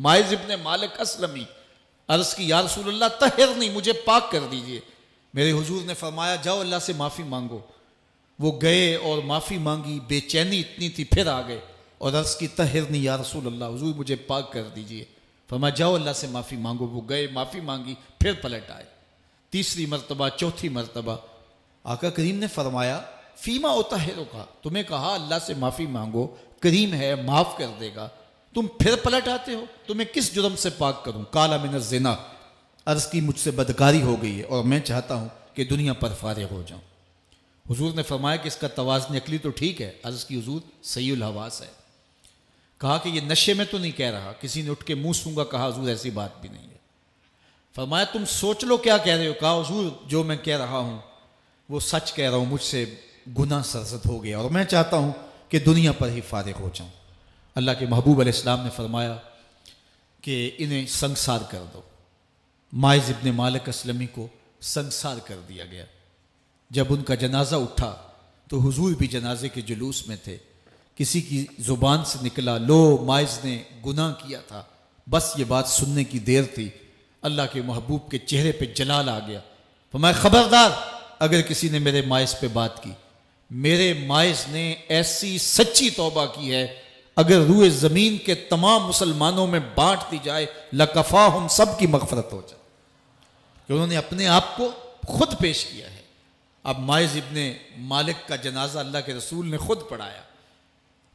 Mice ابن مالک اسلمی عرض کی یا رسول اللہ طہرنی، مجھے پاک کر دیجئے۔ میرے حضور نے فرمایا جاؤ اللہ سے معافی مانگو۔ وہ گئے اور معافی مانگی، بے چینی اتنی تھی، پھر آ گئے اور عرض کی طہرنی یا رسول اللہ، حضور مجھے پاک کر دیجئے۔ فرمایا جاؤ اللہ سے معافی مانگو۔ وہ گئے، معافی مانگی، پھر پلٹ آئے، تیسری مرتبہ، چوتھی مرتبہ۔ آقا کریم نے فرمایا فیما اطہرک، تمہیں کہا اللہ سے معافی مانگو، کریم ہے معاف کر دے گا، تم پھر پلٹ آتے ہو، تمہیں کس جرم سے پاک کروں؟ قال من الزنا، عرض کی مجھ سے بدکاری ہو گئی ہے اور میں چاہتا ہوں کہ دنیا پر فارغ ہو جاؤں۔ حضور نے فرمایا کہ اس کا توازن عقلی تو ٹھیک ہے، عرض کی حضور صحیح الحواس ہے۔ کہا کہ یہ نشے میں تو نہیں کہہ رہا، کسی نے اٹھ کے منہ سونگا، کہا حضور ایسی بات بھی نہیں ہے۔ فرمایا تم سوچ لو کیا کہہ رہے ہو؟ کہا حضور جو میں کہہ رہا ہوں وہ سچ کہہ رہا ہوں، مجھ سے گناہ سرزد ہو گیا اور میں چاہتا ہوں کہ دنیا پر ہی فارغ ہو جاؤں۔ اللہ کے محبوب علیہ السلام نے فرمایا کہ انہیں سنگسار کر دو۔ مائز ابن مالک اسلمی کو سنگسار کر دیا گیا۔ جب ان کا جنازہ اٹھا تو حضور بھی جنازے کے جلوس میں تھے۔ کسی کی زبان سے نکلا لو مائز نے گناہ کیا تھا، بس یہ بات سننے کی دیر تھی، اللہ کے محبوب کے چہرے پہ جلال آ گیا۔ فرمایا خبردار اگر کسی نے میرے مائز پہ بات کی، میرے مائز نے ایسی سچی توبہ کی ہے اگر روئے زمین کے تمام مسلمانوں میں بانٹ دی جائے لکفاہم، سب کی مغفرت ہو جائے، کہ انہوں نے اپنے آپ کو خود پیش کیا ہے۔ اب مائز ابن مالک کا جنازہ اللہ کے رسول نے خود پڑھایا،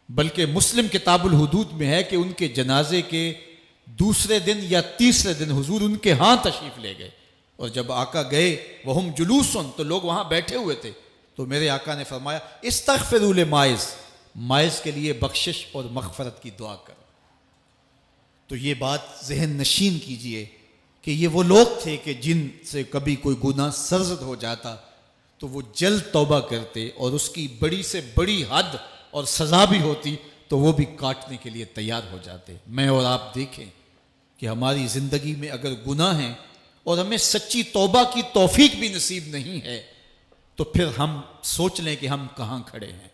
بلکہ مسلم کتاب الحدود میں ہے کہ ان کے جنازے کے دوسرے دن یا تیسرے دن حضور ان کے ہاں تشریف لے گئے، اور جب آقا گئے وہم جلوسن، تو لوگ وہاں بیٹھے ہوئے تھے، تو میرے آقا نے فرمایا استغفروا لمائز، مائز کے لیے بخشش اور مغفرت کی دعا کرو۔ تو یہ بات ذہن نشین کیجئے کہ یہ وہ لوگ تھے کہ جن سے کبھی کوئی گناہ سرزد ہو جاتا تو وہ جلد توبہ کرتے، اور اس کی بڑی سے بڑی حد اور سزا بھی ہوتی تو وہ بھی کاٹنے کے لیے تیار ہو جاتے۔ میں اور آپ دیکھیں کہ ہماری زندگی میں اگر گناہ ہیں اور ہمیں سچی توبہ کی توفیق بھی نصیب نہیں ہے تو پھر ہم سوچ لیں کہ ہم کہاں کھڑے ہیں۔